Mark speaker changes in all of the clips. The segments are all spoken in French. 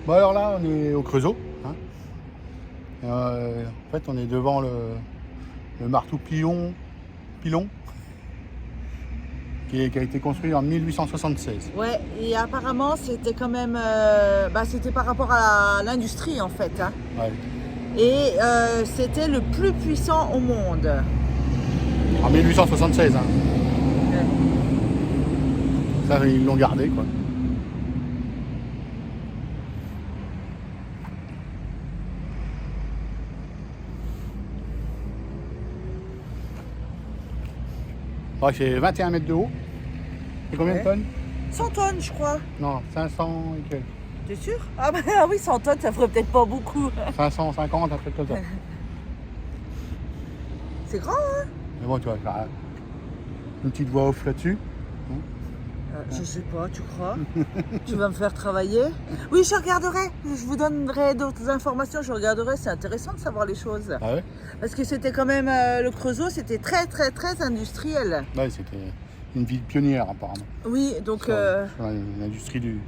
Speaker 1: Bon alors là, on est au Creusot. Hein. En fait, on est devant le marteau pilon qui a été construit en 1876.
Speaker 2: Ouais, et apparemment c'était quand même, c'était par rapport à l'industrie en fait. Hein.
Speaker 1: Ouais.
Speaker 2: Et c'était le plus puissant au monde.
Speaker 1: En 1876. Hein.
Speaker 2: Ouais.
Speaker 1: Ça, ils l'ont gardé, quoi. Ouais, c'est 21 mètres de haut. C'est combien de tonnes?
Speaker 2: 100 tonnes, je crois.
Speaker 1: Non, 500 et quelques.
Speaker 2: T'es sûr? Ah oui, 100 tonnes, ça ferait peut-être pas beaucoup.
Speaker 1: 550, un truc comme ça.
Speaker 2: C'est grand, hein?
Speaker 1: Mais bon, tu vois, une petite voix off là-dessus.
Speaker 2: Je sais pas, tu crois? Tu vas me faire travailler? Oui, je regarderai. Je vous donnerai d'autres informations. Je regarderai. C'est intéressant de savoir les choses.
Speaker 1: Ah ouais?
Speaker 2: Parce que c'était quand même le Creusot, c'était très très très industriel.
Speaker 1: Ouais, c'était une ville pionnière apparemment.
Speaker 2: Oui, donc.
Speaker 1: Sur l'industrie du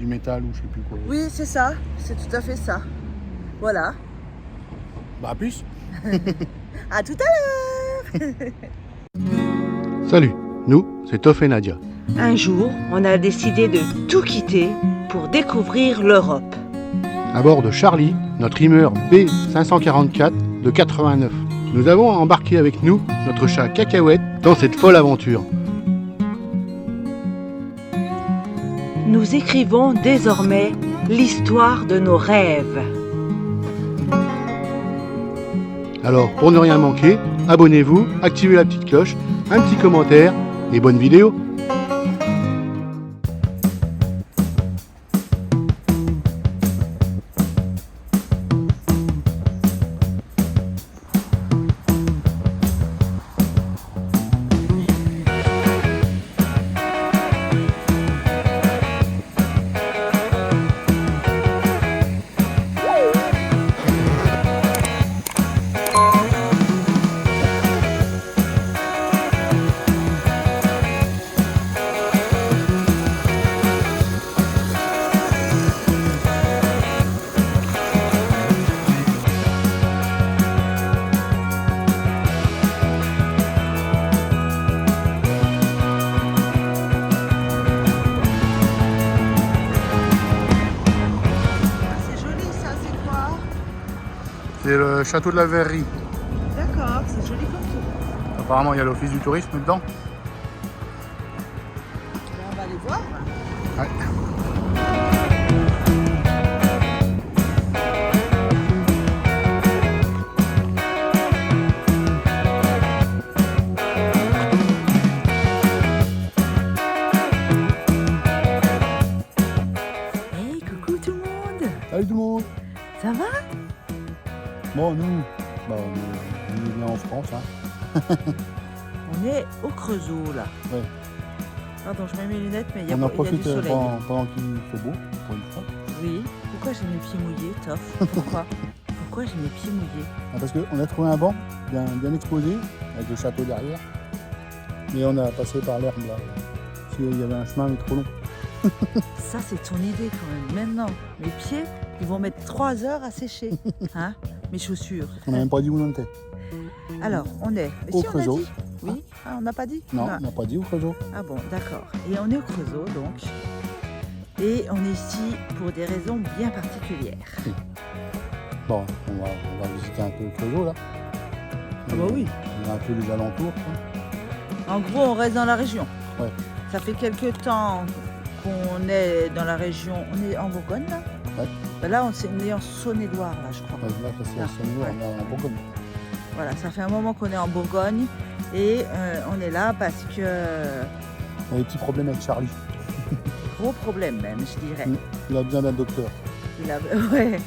Speaker 1: métal ou je sais plus quoi.
Speaker 2: Oui, c'est ça. C'est tout à fait ça. Voilà.
Speaker 1: Bah à plus.
Speaker 2: À tout à l'heure.
Speaker 1: Salut, nous c'est Toff et Nadia.
Speaker 2: Un jour, on a décidé de tout quitter pour découvrir l'Europe.
Speaker 1: À bord de Charlie, notre Hummer B544 de 89. Nous avons embarqué avec nous notre chat Cacahuète dans cette folle aventure.
Speaker 2: Nous écrivons désormais l'histoire de nos rêves.
Speaker 1: Alors, pour ne rien manquer, abonnez-vous, activez la petite cloche, un petit commentaire et bonne vidéo. C'est le château de la Verrerie.
Speaker 2: D'accord, c'est joli comme tout.
Speaker 1: Apparemment, il y a l'office du tourisme dedans.
Speaker 2: On va aller voir.
Speaker 1: Ouais.
Speaker 2: Hey, coucou tout le monde.
Speaker 1: Salut tout le monde.
Speaker 2: Ça va?
Speaker 1: Bon, nous, on est bien en France. Hein.
Speaker 2: On est au Creusot là.
Speaker 1: Ouais.
Speaker 2: Pardon, je mets mes lunettes, mais il y a
Speaker 1: On en
Speaker 2: du
Speaker 1: profite
Speaker 2: soleil.
Speaker 1: pendant qu'il fait beau, pour une fois.
Speaker 2: Oui. Pourquoi j'ai mes pieds mouillés, Toff? Pourquoi j'ai mes pieds mouillés?
Speaker 1: Ah, parce qu'on a trouvé un banc bien exposé, avec le château derrière. Et on a passé par l'herbe là. Parce qu'il y avait un chemin mais trop long.
Speaker 2: Ça, c'est ton idée quand même. Maintenant, mes pieds, ils vont mettre 3 heures à sécher. Hein? Mes chaussures.
Speaker 1: On n'a même pas dit où on était.
Speaker 2: Alors, on est. Mais
Speaker 1: Au
Speaker 2: si, on a
Speaker 1: Creusot.
Speaker 2: dit. Oui. Ah, on n'a pas dit?
Speaker 1: Non,
Speaker 2: Ah.
Speaker 1: on n'a pas dit au Creusot.
Speaker 2: Ah bon, d'accord. Et on est au Creusot, donc. Et on est ici pour des raisons bien particulières.
Speaker 1: Bon, on va visiter un peu le Creusot là.
Speaker 2: Ah bah oui.
Speaker 1: On a un peu les alentours. Quoi.
Speaker 2: En gros, on reste dans la région.
Speaker 1: Ouais.
Speaker 2: Ça fait quelques temps qu'on est dans la région. On est en Bourgogne, là?
Speaker 1: Ouais.
Speaker 2: Ben là, on est en Saône-et-Loire, là, je crois.
Speaker 1: Ouais, là, ça c'est
Speaker 2: Ah,
Speaker 1: à Saône-et-Loire,
Speaker 2: ouais.
Speaker 1: on est en Bourgogne.
Speaker 2: Voilà, ça fait un moment qu'on est en Bourgogne. Et on est là parce que...
Speaker 1: On a des petits problèmes avec Charlie.
Speaker 2: Gros problème, même, je dirais.
Speaker 1: Il a besoin d'un docteur.
Speaker 2: Il a... Ouais.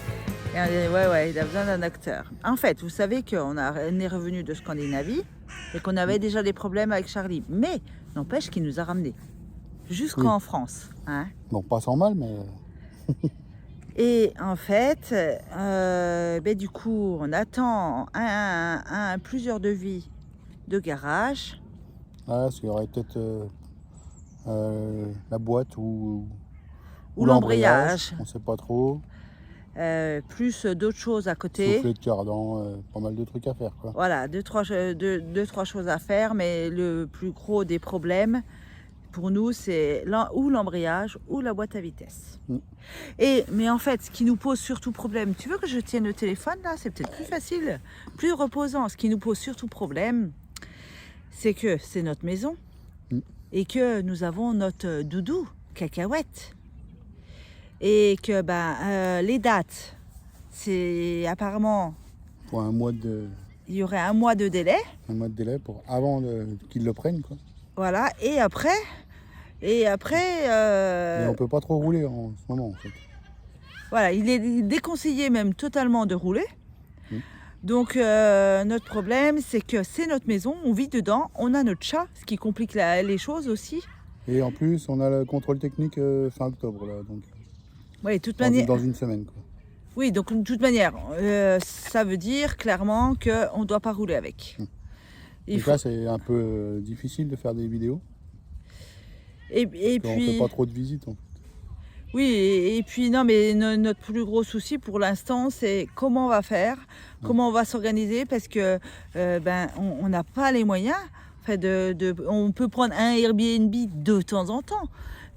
Speaker 2: Ouais, il a besoin d'un acteur. En fait, vous savez qu'on est revenu de Scandinavie et qu'on avait déjà des problèmes avec Charlie. Mais n'empêche qu'il nous a ramenés jusqu'en France. Hein.
Speaker 1: Bon, pas sans mal, mais...
Speaker 2: Et en fait, du coup, on attend plusieurs devis de garage.
Speaker 1: Ouais, parce qu'il y aurait peut-être la boîte ou
Speaker 2: ou l'embrayage.
Speaker 1: On ne sait pas trop.
Speaker 2: Plus d'autres choses à côté.
Speaker 1: Soufflet de cardan, pas mal de trucs à faire, quoi.
Speaker 2: Voilà, deux, trois choses à faire, mais le plus gros des problèmes pour nous, c'est ou l'embrayage ou la boîte à vitesse. Mais en fait, ce qui nous pose surtout problème, tu veux que je tienne le téléphone là? C'est peut-être plus facile, plus reposant. Ce qui nous pose surtout problème, c'est que c'est notre maison et que nous avons notre doudou, Cacahuète. Et que les dates, c'est apparemment...
Speaker 1: Pour un mois de...
Speaker 2: Il y aurait un mois de délai.
Speaker 1: Un mois de délai avant qu'ils le prennent, quoi.
Speaker 2: Voilà, et après... Et
Speaker 1: on ne peut pas trop rouler en ce moment, en fait.
Speaker 2: Voilà, il est déconseillé même totalement de rouler. Donc notre problème, c'est que c'est notre maison, on vit dedans, on a notre chat, ce qui complique les choses aussi.
Speaker 1: Et en plus, on a le contrôle technique fin octobre, là, donc...
Speaker 2: Oui, de toute manière.
Speaker 1: Dans une semaine, quoi.
Speaker 2: Oui, donc de toute manière, ça veut dire clairement qu'on ne doit pas rouler avec.
Speaker 1: Là, c'est un peu difficile de faire des vidéos.
Speaker 2: Et puis.
Speaker 1: On ne fait pas trop de visites, en fait.
Speaker 2: Oui, et puis non, mais notre plus gros souci pour l'instant, c'est comment on va faire, comment on va s'organiser, parce que on n'a pas les moyens. On peut prendre un Airbnb de temps en temps.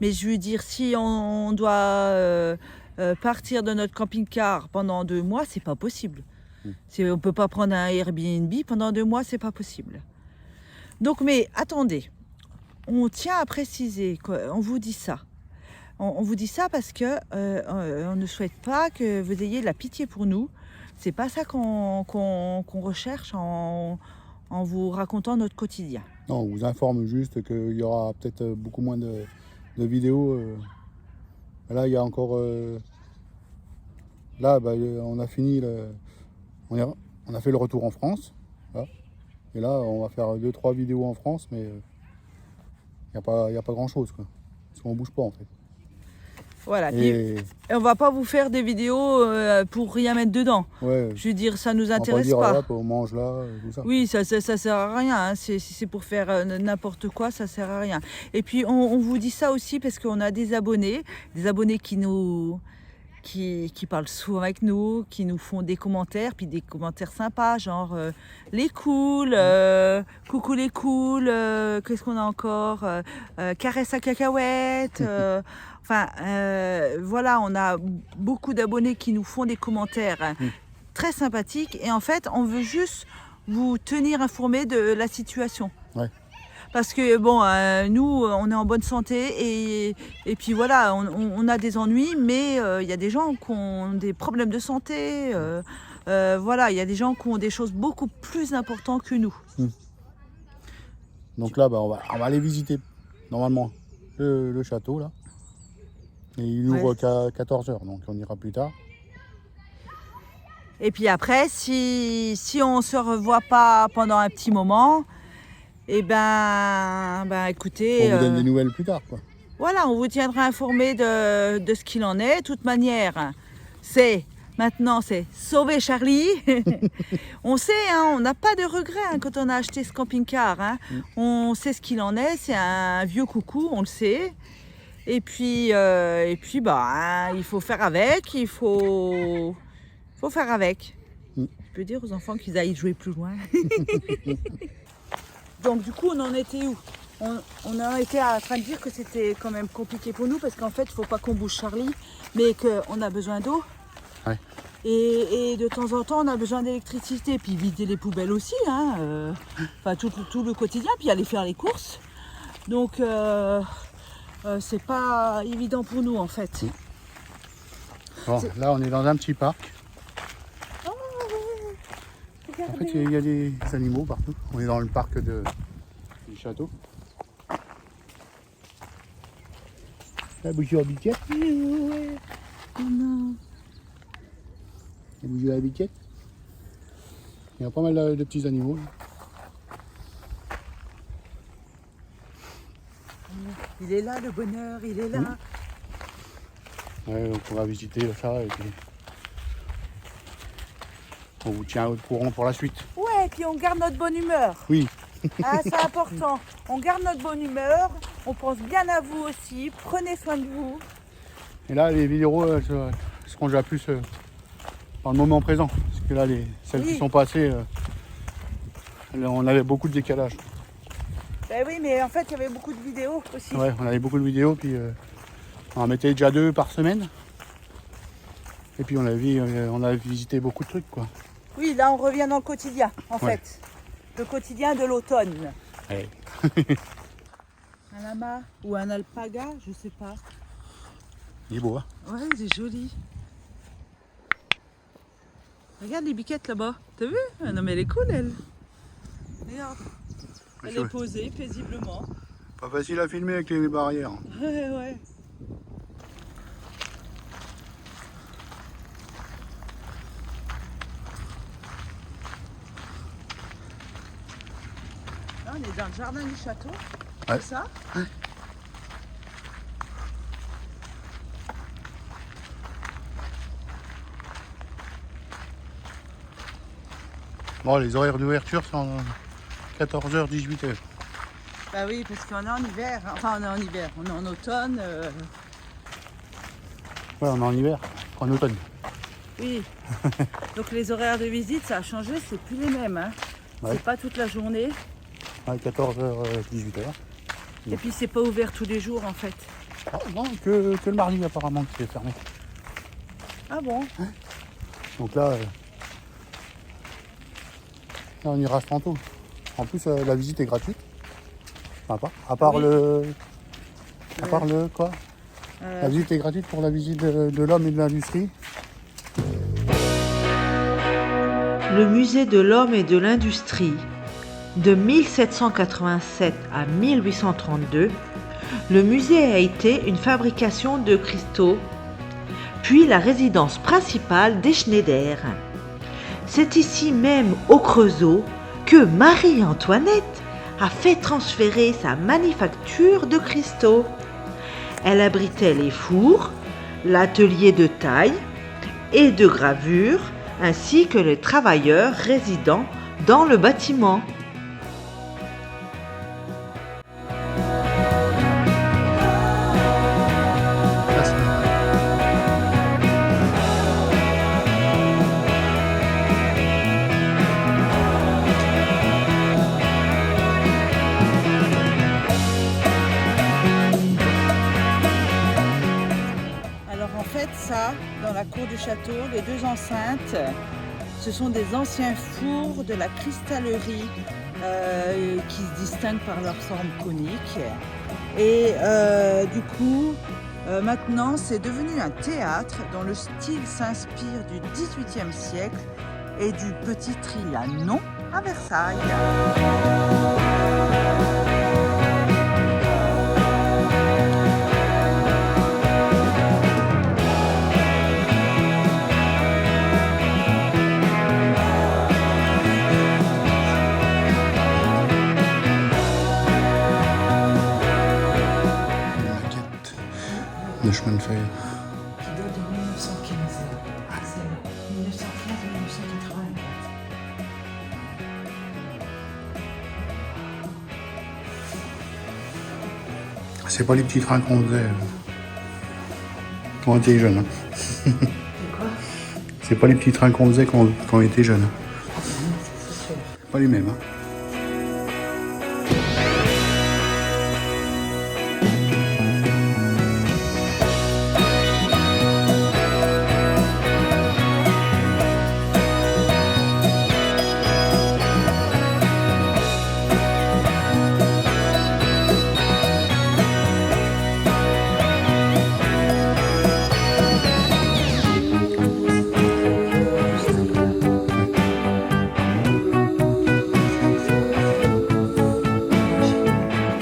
Speaker 2: Mais je veux dire, si on doit partir de notre camping-car pendant 2 mois, c'est pas possible. On ne peut pas prendre un Airbnb pendant 2 mois, c'est pas possible. Donc, mais attendez, on tient à préciser, on vous dit ça. On vous dit ça parce que on ne souhaite pas que vous ayez de la pitié pour nous. C'est pas ça qu'on recherche en vous racontant notre quotidien.
Speaker 1: Non, on vous informe juste qu'il y aura peut-être beaucoup moins de vidéos. Là, il y a encore... Là, on a fini... On a fait le retour en France. Là. Et là, on va faire 2-3 vidéos en France, mais il n'y a pas grand-chose, quoi. Parce qu'on ne bouge pas, en fait.
Speaker 2: Voilà, et on va pas vous faire des vidéos pour rien mettre dedans. Ouais, je veux dire, ça nous intéresse pas.
Speaker 1: Hop, on mange là, tout ça.
Speaker 2: Oui, ça sert à rien. Hein. Si c'est pour faire n'importe quoi, ça sert à rien. Et puis on vous dit ça aussi parce qu'on a des abonnés qui parlent souvent avec nous, qui nous font des commentaires, puis des commentaires sympas, genre les cools, coucou les cools, qu'est-ce qu'on a encore, caresse à cacahuète. Voilà, on a beaucoup d'abonnés qui nous font des commentaires très sympathiques. Et en fait, on veut juste vous tenir informés de la situation.
Speaker 1: Ouais.
Speaker 2: Parce que bon, nous, on est en bonne santé et puis voilà, on a des ennuis, mais il y a des gens qui ont des problèmes de santé. Voilà, il y a des gens qui ont des choses beaucoup plus importantes que nous.
Speaker 1: Donc là, on va aller visiter normalement le château là. Et il ouvre qu'à 14h, donc on ira plus tard.
Speaker 2: Et puis après, si on ne se revoit pas pendant un petit moment, eh écoutez...
Speaker 1: On vous donne des nouvelles plus tard, quoi.
Speaker 2: Voilà, on vous tiendra informé de ce qu'il en est. De toute manière, maintenant, c'est sauver Charlie. On sait, hein, on n'a pas de regrets quand on a acheté ce camping-car. Hein. On sait ce qu'il en est, c'est un vieux coucou, on le sait. Et puis, il faut faire avec, il faut faire avec. Je peux dire aux enfants qu'ils aillent jouer plus loin. Donc du coup, on en était où? On en était en train de dire que c'était quand même compliqué pour nous parce qu'en fait, il ne faut pas qu'on bouge Charlie, mais qu'on a besoin d'eau.
Speaker 1: Ouais.
Speaker 2: Et de temps en temps, on a besoin d'électricité. Puis vider les poubelles aussi, hein, tout le quotidien, puis aller faire les courses. Donc... c'est pas évident pour nous en fait.
Speaker 1: Bon, là on est dans un petit parc.
Speaker 2: Oh,
Speaker 1: en fait il y a des animaux partout. On est dans le parc du château. La bougie à biquette.
Speaker 2: Oh non.
Speaker 1: La bougie à biquette. Il y a pas mal de petits animaux. Là.
Speaker 2: Il est là le bonheur, il est là.
Speaker 1: Ouais, donc on va visiter ça et puis on vous tient au courant pour la suite.
Speaker 2: Ouais, et puis on garde notre bonne humeur.
Speaker 1: Oui.
Speaker 2: C'est important. On garde notre bonne humeur, on pense bien à vous aussi, prenez soin de vous.
Speaker 1: Et là, les vidéos seront déjà plus dans le moment présent. Parce que là, celles qui sont passées, on avait beaucoup de décalage.
Speaker 2: Ben oui, mais en fait, il y avait beaucoup de vidéos aussi.
Speaker 1: Ouais, on avait beaucoup de vidéos, puis on en mettait déjà 2 par semaine. Et puis on a visité beaucoup de trucs, quoi.
Speaker 2: Oui, là, on revient dans le quotidien, en
Speaker 1: Ouais.
Speaker 2: fait. Le quotidien de l'automne.
Speaker 1: Ouais.
Speaker 2: Un lama ou un alpaga, je sais pas.
Speaker 1: Il est beau, hein.
Speaker 2: Ouais, il est joli. Regarde les biquettes là-bas. T'as vu? Ah non, mais elle est cool, elle. Regarde. Elle est posée paisiblement.
Speaker 1: Pas facile à filmer avec les barrières.
Speaker 2: Ouais, ouais. Là, on est dans le jardin du château.
Speaker 1: Ouais.
Speaker 2: C'est ça?
Speaker 1: Bon, les horaires d'ouverture sont 14h, 18h.
Speaker 2: Bah oui, parce qu'on est en hiver. Enfin, on est en hiver. On est en automne.
Speaker 1: Ouais, on est en hiver, en automne.
Speaker 2: Oui. Donc les horaires de visite, ça a changé. C'est plus les mêmes. Hein.
Speaker 1: Ouais.
Speaker 2: C'est pas toute la journée.
Speaker 1: À 14h, 18h.
Speaker 2: Et puis c'est pas ouvert tous les jours en fait.
Speaker 1: Ah, non, que le mardi apparemment qui est fermé.
Speaker 2: Ah bon?
Speaker 1: Donc là, on ira tantôt. En plus, la visite est gratuite. Sympa. À part
Speaker 2: Oui.
Speaker 1: le quoi? La visite est gratuite pour la visite de l'homme et de l'industrie.
Speaker 3: Le musée de l'homme et de l'industrie. De 1787 à 1832, le musée a été une fabrication de cristaux, puis la résidence principale des Schneider. C'est ici même, au Creusot, que Marie-Antoinette a fait transférer sa manufacture de cristaux. Elle abritait les fours, l'atelier de taille et de gravure, ainsi que les travailleurs résidant dans le bâtiment.
Speaker 2: Alors en fait ça, dans la cour du château, les deux enceintes, ce sont des anciens fours de la cristallerie qui se distinguent par leur forme conique. Et du coup, maintenant c'est devenu un théâtre dont le style s'inspire du XVIIIe siècle et du Petit Trianon à Versailles.
Speaker 1: Le chemin de fer.
Speaker 3: Qui date de 1915. C'est 1915-1984.
Speaker 1: C'est pas les petits trains qu'on faisait quand on était jeune.
Speaker 3: C'est quoi?
Speaker 1: C'est pas les petits trains qu'on faisait quand on était jeune.
Speaker 3: C'est sûr.
Speaker 1: Pas les mêmes.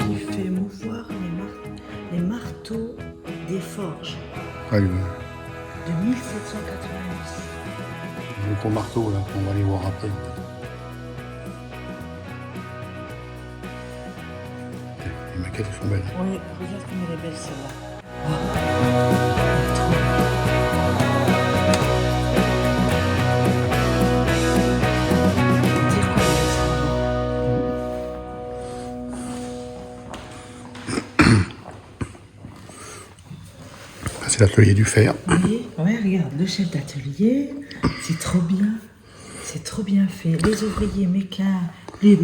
Speaker 3: Il fait mouvoir les marteaux des forges
Speaker 1: Ouais,
Speaker 3: de 1790.
Speaker 1: le gros marteau, là, on va aller voir après. Les maquettes sont belles.
Speaker 3: Oui, regarde comme elle est belle celle-là.
Speaker 1: C'est c'est l'atelier du fer.
Speaker 2: Oui, ouais, regarde, le chef d'atelier, c'est trop bien. C'est trop bien fait. Les ouvriers les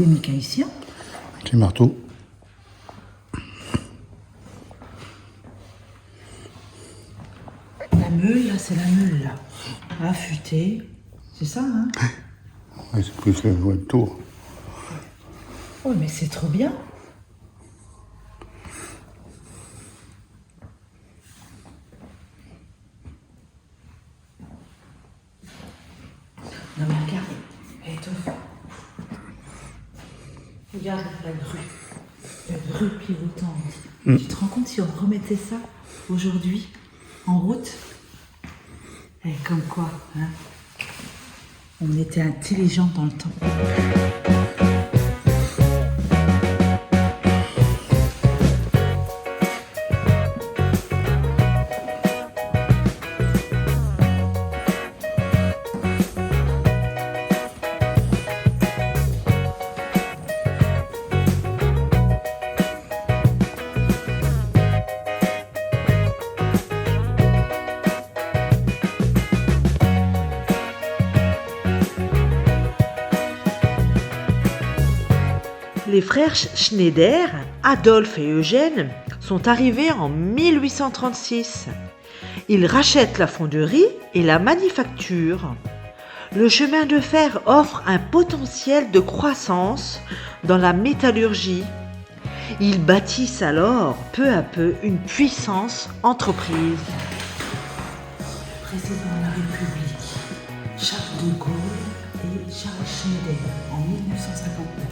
Speaker 2: mécaniciens.
Speaker 1: Avec les marteaux.
Speaker 2: La meule, là, c'est la meule, là. Affûtée. C'est ça, hein?
Speaker 1: Ouais, c'est plus le tour.
Speaker 2: Oh, mais c'est trop bien. Non, mais regarde, elle étoffe. Regarde la grue. La grue pivotante. Tu te rends compte si on remettait ça aujourd'hui en route? Et comme quoi, hein? On était intelligents dans le temps.
Speaker 3: Les frères Schneider, Adolphe et Eugène, sont arrivés en 1836. Ils rachètent la fonderie et la manufacture. Le chemin de fer offre un potentiel de croissance dans la métallurgie. Ils bâtissent alors peu à peu une puissance entreprise.
Speaker 2: Président de la République, Charles de Gaulle et Charles Schneider en 1959.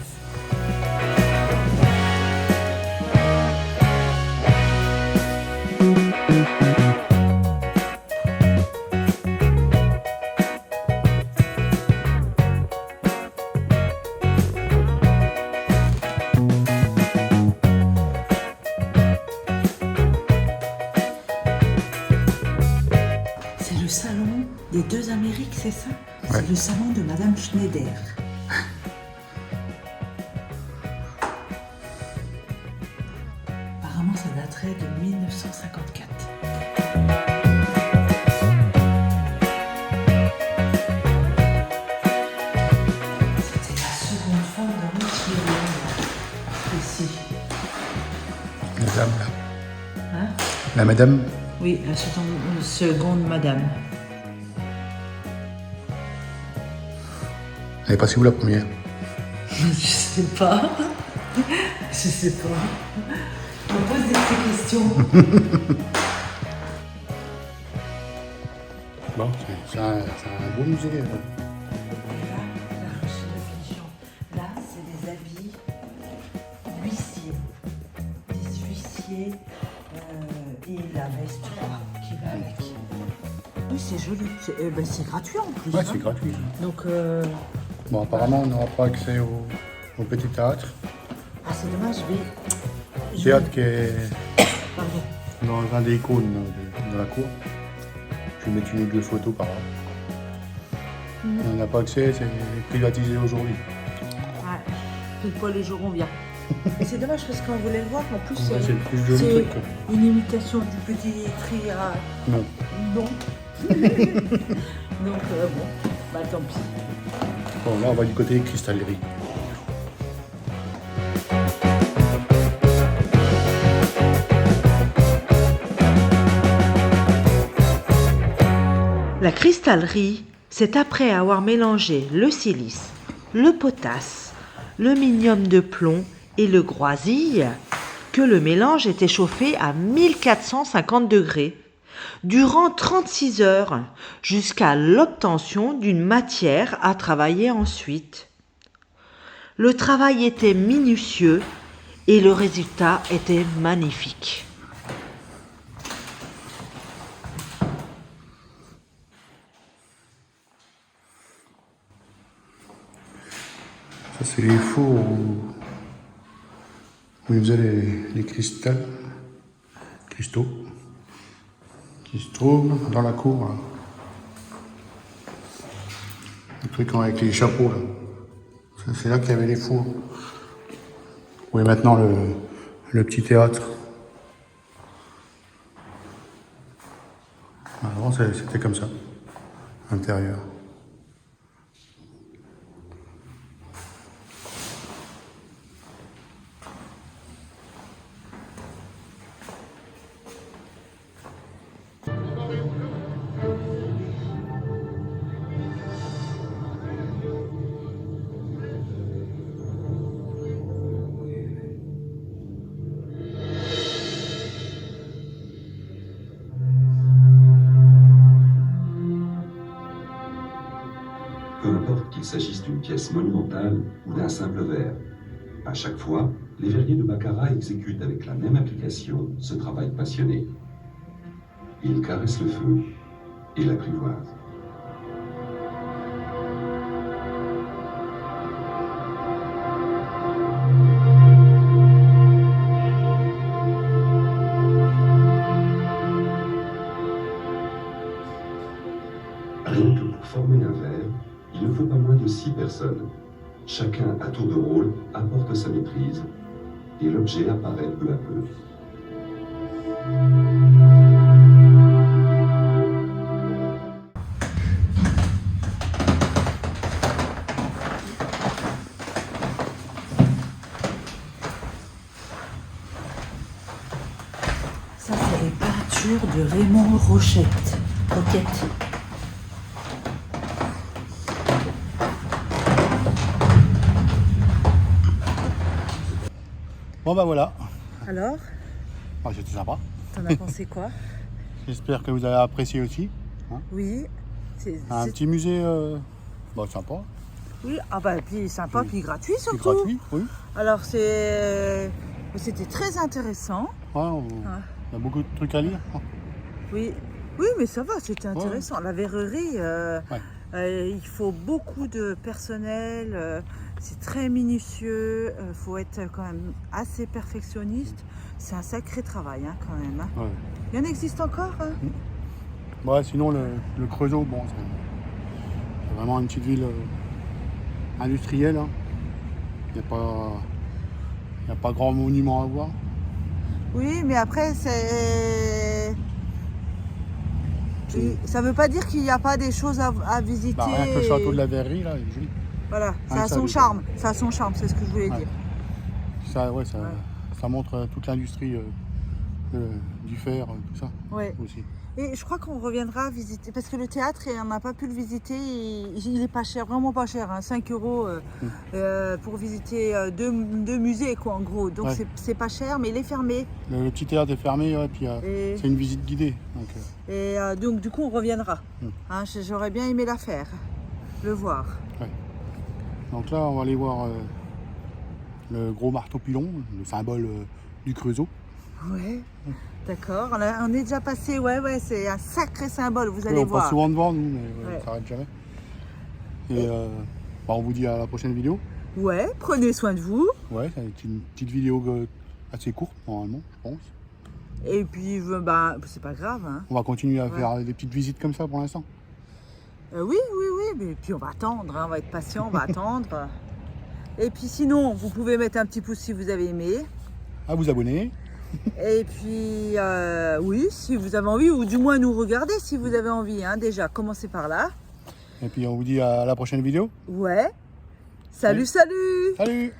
Speaker 2: C'est le salon des deux Amériques, c'est ça?
Speaker 1: Ouais.
Speaker 2: C'est le salon de Madame Schneider. Apparemment, ça daterait de 1954. C'était la seconde femme de Richelieu, ici.
Speaker 1: La dame, là.
Speaker 2: Hein?
Speaker 1: La madame.
Speaker 2: Oui, la seconde madame.
Speaker 1: Elle est passée où la première?
Speaker 2: Je sais pas. Je sais pas. On pose des questions.
Speaker 1: Bon, c'est un beau musée.
Speaker 2: Là, la ruche de Finition. Là, c'est des habits d'huissier. Des huissiers et la veste qui va avec. Oui, c'est joli. C'est gratuit en plus.
Speaker 1: Ouais,
Speaker 2: hein.
Speaker 1: c'est gratuit. Ça.
Speaker 2: Donc,
Speaker 1: Bon, apparemment, on n'aura pas accès au petit théâtre.
Speaker 2: ah, c'est dommage, mais.
Speaker 1: Théâtre qui est
Speaker 2: Pardon.
Speaker 1: dans un des icônes de la cour. Je vais mettre une ou deux photos par là. On n'a pas accès, c'est privatisé aujourd'hui.
Speaker 2: Ouais, pile poil le jour où on vient. Et c'est dommage parce qu'on voulait le voir, en plus
Speaker 1: Ouais, c'est le plus joli
Speaker 2: c'est
Speaker 1: truc. Quoi.
Speaker 2: une imitation du petit tri à...
Speaker 1: Non.
Speaker 2: Non. Donc bon, bah tant pis.
Speaker 1: Bon, là, on va du côté cristallerie.
Speaker 3: La cristallerie, c'est après avoir mélangé le silice, le potasse, le minium de plomb et le groisille que le mélange est échauffé à 1450 degrés durant 36 heures jusqu'à l'obtention d'une matière à travailler ensuite. Le travail était minutieux et le résultat était magnifique.
Speaker 1: Ça, c'est les fours où ils faisaient les cristaux qui se trouvent dans la cour. Là. Le truc avec les chapeaux. Là. C'est là qu'il y avait les fours. Où est maintenant le petit théâtre. c'était comme ça, à l'intérieur.
Speaker 4: Peu importe qu'il s'agisse d'une pièce monumentale ou d'un simple verre. À chaque fois, les verriers de Baccarat exécutent avec la même application ce travail passionné. Ils caressent le feu et l'apprivoisent. Rien que pour former un verre, il ne faut pas moins de 6 personnes. Chacun, à tour de rôle, apporte sa maîtrise et l'objet apparaît peu à peu.
Speaker 2: Ça, c'est les peintures de Raymond Roquette.
Speaker 1: Bon bah voilà,
Speaker 2: Alors,
Speaker 1: c'était sympa.
Speaker 2: t'en as pensé quoi?
Speaker 1: J'espère que vous avez apprécié aussi.
Speaker 2: Oui,
Speaker 1: Un petit musée sympa,
Speaker 2: oui, ah bah puis sympa, puis gratuit
Speaker 1: puis
Speaker 2: surtout.
Speaker 1: gratuit, oui.
Speaker 2: Alors c'était très intéressant.
Speaker 1: Ouais, il y a beaucoup de trucs à lire.
Speaker 2: Oui, oui, mais ça va, c'était intéressant. La verrerie, il faut beaucoup de personnel, c'est très minutieux, il faut être quand même assez perfectionniste. C'est un sacré travail quand même.
Speaker 1: Ouais.
Speaker 2: Il y en existe encore
Speaker 1: Ouais, sinon le Creusot, bon, c'est vraiment une petite ville industrielle. Hein. Il n'y a pas grand monument à voir.
Speaker 2: Oui, mais après, ça ne veut pas dire qu'il n'y a pas des choses à visiter.
Speaker 1: Bah, rien que le château de la Verrerie, là, il est joli.
Speaker 2: Voilà, ça a son charme. Ça a son charme, c'est ce que je voulais dire.
Speaker 1: Ça montre toute l'industrie du fer, tout ça aussi.
Speaker 2: Et je crois qu'on reviendra visiter, parce que le théâtre, on n'a pas pu le visiter, il est pas cher, vraiment pas cher, 5 € pour visiter deux musées, quoi, en gros. Donc c'est pas cher, mais il est fermé.
Speaker 1: Le petit théâtre est fermé, puis c'est une visite guidée.
Speaker 2: Donc du coup, on reviendra. J'aurais bien aimé la faire, le voir.
Speaker 1: Ouais. Donc là, on va aller voir le gros marteau pilon, le symbole du Creusot.
Speaker 2: Ouais, d'accord. On est déjà passé, c'est un sacré symbole, vous allez
Speaker 1: on
Speaker 2: voir.
Speaker 1: passe souvent devant, nous, mais on s'arrête jamais. Et on vous dit à la prochaine vidéo.
Speaker 2: Ouais, prenez soin de vous.
Speaker 1: Ouais, c'est une petite vidéo assez courte, normalement, je pense.
Speaker 2: Et puis, c'est pas grave.
Speaker 1: On va continuer à faire des petites visites comme ça pour l'instant.
Speaker 2: Oui, mais puis on va attendre, on va être patient, on va attendre. Et puis sinon, vous pouvez mettre un petit pouce si vous avez aimé.
Speaker 1: À vous abonner.
Speaker 2: Et puis, oui, si vous avez envie, ou du moins nous regarder si vous avez envie, déjà, commencez par là.
Speaker 1: Et puis on vous dit à la prochaine vidéo.
Speaker 2: Ouais. Salut, salut!
Speaker 1: Salut!